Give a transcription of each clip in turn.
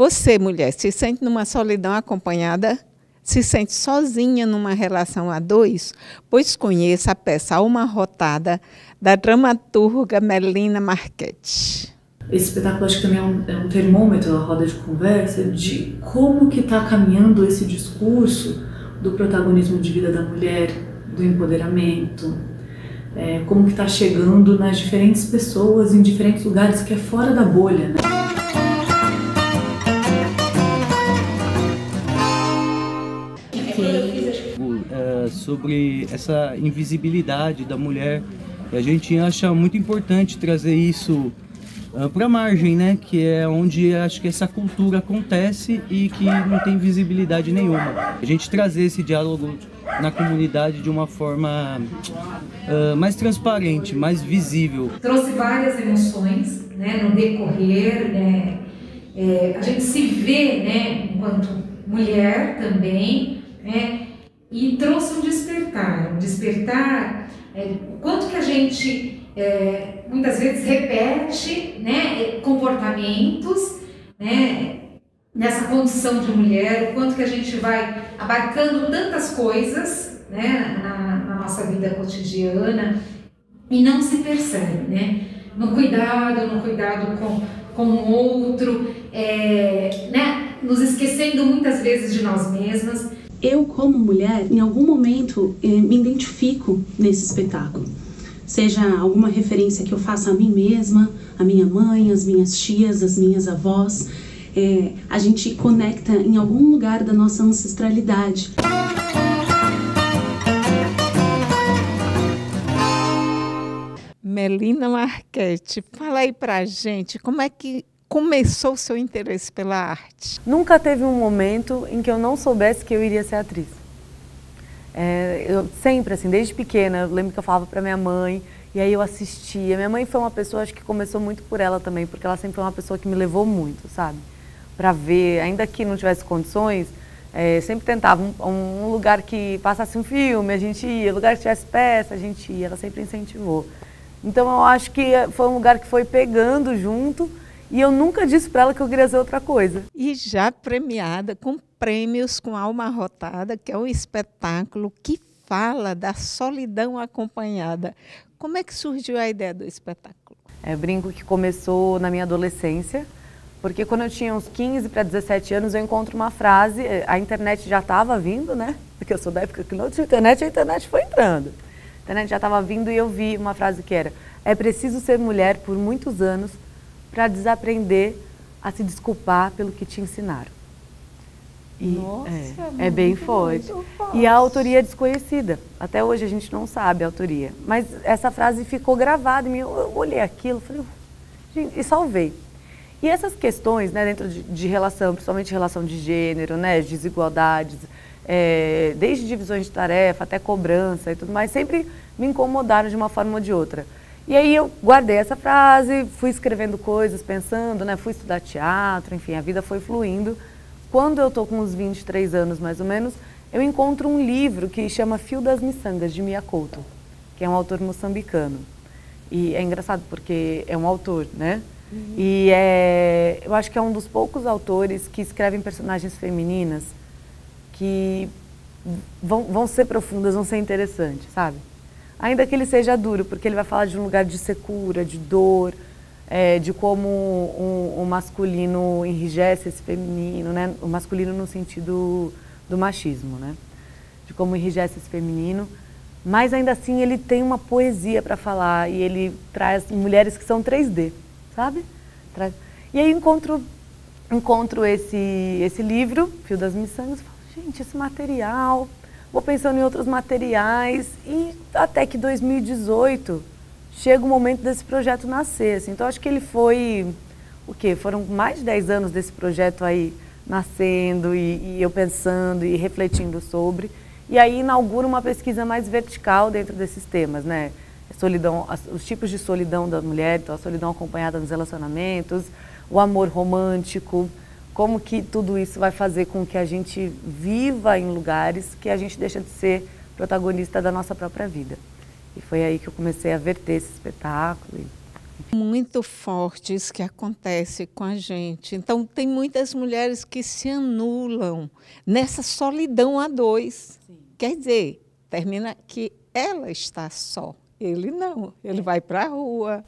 Você, mulher, se sente numa solidão acompanhada? Se sente sozinha numa relação a dois? Pois conheça a peça Alma Rotada, da dramaturga Melina Marchetti. Esse espetáculo acho que também é um termômetro, a roda de conversa, de como que está caminhando esse discurso do protagonismo de vida da mulher, do empoderamento, como que está chegando nas diferentes pessoas, em diferentes lugares, que é fora da bolha, né? Sobre essa invisibilidade da mulher, e a gente acha muito importante trazer isso para a margem, né? Que é onde acho que essa cultura acontece e que não tem visibilidade nenhuma. A gente trazer esse diálogo na comunidade de uma forma mais transparente, mais visível. Trouxe várias emoções, né, no decorrer, né, a gente se vê, né, enquanto mulher também, né, e trouxe um despertar, o quanto que a gente muitas vezes repete, né, comportamentos, né, nessa condição de mulher, o quanto que a gente vai abarcando tantas coisas, né, na nossa vida cotidiana e não se percebe, né, no cuidado com o outro, né, nos esquecendo muitas vezes de nós mesmas. Eu, como mulher, em algum momento me identifico nesse espetáculo. Seja alguma referência que eu faça a mim mesma, a minha mãe, as minhas tias, as minhas avós. A gente conecta em algum lugar da nossa ancestralidade. Melina Marchetti, fala aí pra gente, como é que começou o seu interesse pela arte? Nunca teve um momento em que eu não soubesse que eu iria ser atriz. Eu sempre, assim, desde pequena, eu lembro que eu falava para minha mãe, e aí eu assistia. Minha mãe foi uma pessoa, acho que começou muito por ela também, porque ela sempre foi uma pessoa que me levou muito, sabe? Para ver, ainda que não tivesse condições, sempre tentava um lugar que passasse um filme, a gente ia, lugar que tivesse peça, a gente ia, ela sempre incentivou. Então eu acho que foi um lugar que foi pegando junto, e eu nunca disse para ela que eu queria ser outra coisa. E já premiada com prêmios com Alma Rotada, que é um espetáculo que fala da solidão acompanhada. Como é que surgiu a ideia do espetáculo? Eu brinco que começou na minha adolescência, porque quando eu tinha uns 15 para 17 anos eu encontro uma frase, a internet já estava vindo, né? Porque eu sou da época que não tinha internet, a internet foi entrando. A internet já estava vindo e eu vi uma frase que era: é preciso ser mulher por muitos anos para desaprender a se desculpar pelo que te ensinaram. E Nossa, é bem forte. E a autoria é desconhecida. Até hoje a gente não sabe a autoria. Mas essa frase ficou gravada em mim. Eu olhei aquilo, falei, gente, e salvei. E essas questões, né, dentro de relação, principalmente relação de gênero, né, desigualdades, desde divisões de tarefa até cobrança e tudo mais, sempre me incomodaram de uma forma ou de outra. E aí eu guardei essa frase, fui escrevendo coisas, pensando, né, fui estudar teatro, enfim, a vida foi fluindo. Quando eu estou com uns 23 anos, mais ou menos, eu encontro um livro que chama Fio das Miçangas, de Mia Couto, que é um autor moçambicano. E é engraçado porque é um autor, né? Uhum. E eu acho que é um dos poucos autores que escrevem personagens femininas que vão ser profundas, vão ser interessantes, sabe? Ainda que ele seja duro, porque ele vai falar de um lugar de secura, de dor, de como o masculino enrijece esse feminino, né? O masculino no sentido do machismo, né? De como enrijece esse feminino, mas ainda assim ele tem uma poesia para falar e ele traz mulheres que são 3D, sabe? E aí encontro esse livro, Fio das Miçangas, e falo, gente, esse material, vou pensando em outros materiais e até que 2018 chega o momento desse projeto nascer, assim. Então acho que ele foi, foram mais de 10 anos desse projeto aí nascendo e eu pensando e refletindo sobre, e aí inaugura uma pesquisa mais vertical dentro desses temas, né? Solidão, os tipos de solidão da mulher, então a solidão acompanhada nos relacionamentos, o amor romântico, como que tudo isso vai fazer com que a gente viva em lugares que a gente deixa de ser protagonista da nossa própria vida. E foi aí que eu comecei a verter esse espetáculo Muito fortes que acontece com a gente. Então, tem muitas mulheres que se anulam nessa solidão a dois. Sim. Quer dizer, termina que ela está só, ele não, ele vai para a rua.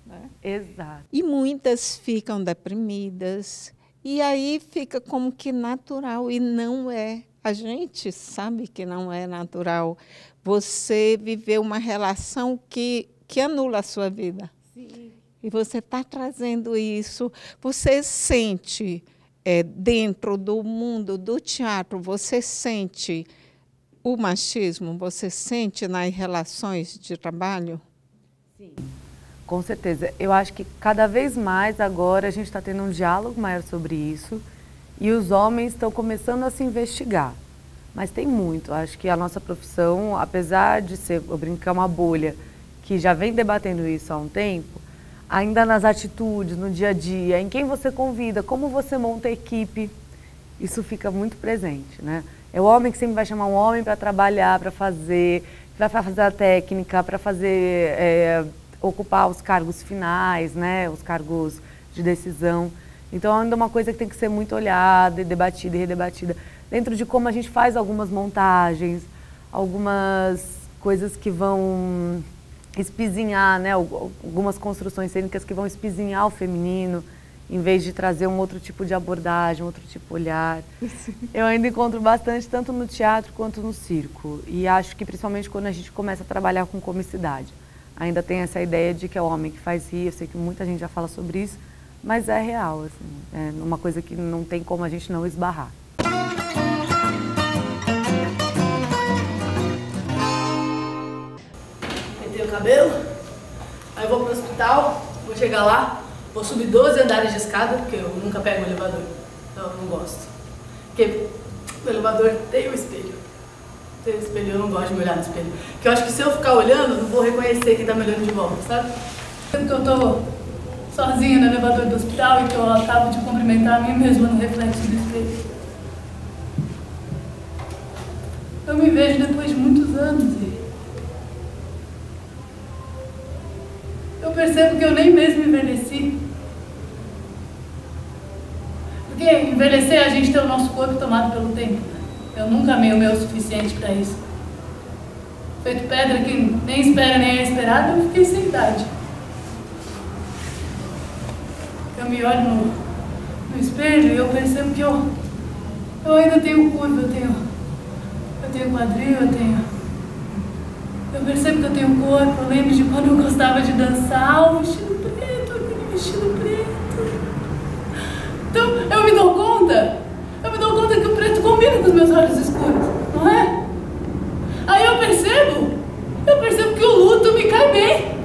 Né? Exato. E muitas ficam deprimidas, e aí fica como que natural, e não é. A gente sabe que não é natural você viver uma relação que anula a sua vida. Sim. E você está trazendo isso, você sente dentro do mundo do teatro, você sente o machismo, você sente nas relações de trabalho? Sim, com certeza. Eu acho que cada vez mais agora a gente está tendo um diálogo maior sobre isso e os homens estão começando a se investigar. Mas tem muito. Acho que a nossa profissão, apesar de ser, eu brincar, uma bolha que já vem debatendo isso há um tempo, ainda nas atitudes, no dia a dia, em quem você convida, como você monta a equipe, isso fica muito presente, né? É o homem que sempre vai chamar um homem para trabalhar, para fazer a técnica, para fazer, ocupar os cargos finais, né? Os cargos de decisão. Então, ainda é uma coisa que tem que ser muito olhada, e debatida e redebatida. Dentro de como a gente faz algumas montagens, algumas coisas que vão espizinhar, né? Algumas construções cênicas que vão espizinhar o feminino, em vez de trazer um outro tipo de abordagem, outro tipo de olhar. Sim. Eu ainda encontro bastante, tanto no teatro quanto no circo. E acho que principalmente quando a gente começa a trabalhar com comicidade. Ainda tem essa ideia de que é o homem que faz rir, eu sei que muita gente já fala sobre isso, mas é real, assim, é uma coisa que não tem como a gente não esbarrar. Pentei o cabelo, aí eu vou pro hospital, vou chegar lá, vou subir 12 andares de escada, porque eu nunca pego o elevador, eu não gosto. Porque o elevador tem o espelho. Tem o espelho, eu não gosto de me olhar no espelho. Porque eu acho que se eu ficar olhando, eu não vou reconhecer quem tá me olhando de volta, sabe? Porque eu tô sozinha no elevador do hospital e que eu acabo de cumprimentar a mim mesma no reflexo do espelho. Eu me vejo depois de muitos anos e eu percebo que eu nem mesmo envelheci. Porque envelhecer, a gente tem o nosso corpo tomado pelo tempo. Eu nunca amei o meu o suficiente para isso. Feito pedra que nem espera nem é esperada, eu fiquei sem idade. Eu me olho no espelho e eu percebo que eu ainda tenho curva, eu tenho quadril, eu percebo que eu tenho corpo, eu lembro de quando eu gostava de dançar, o vestido preto, aquele vestido preto. Então, eu me dou conta que o preto combina com os meus olhos escuros, não é? Aí eu percebo que o luto me cai bem.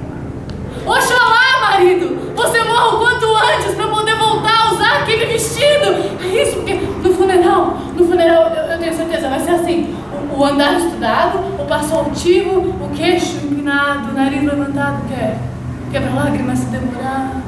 Oxalá, marido, você morra o quanto antes pra poder voltar a usar aquele vestido. É isso, porque no funeral eu tenho certeza, vai ser assim. O andar estudado, o passo altivo, o queixo empinado, o nariz levantado, que é pra lágrimas se demorar.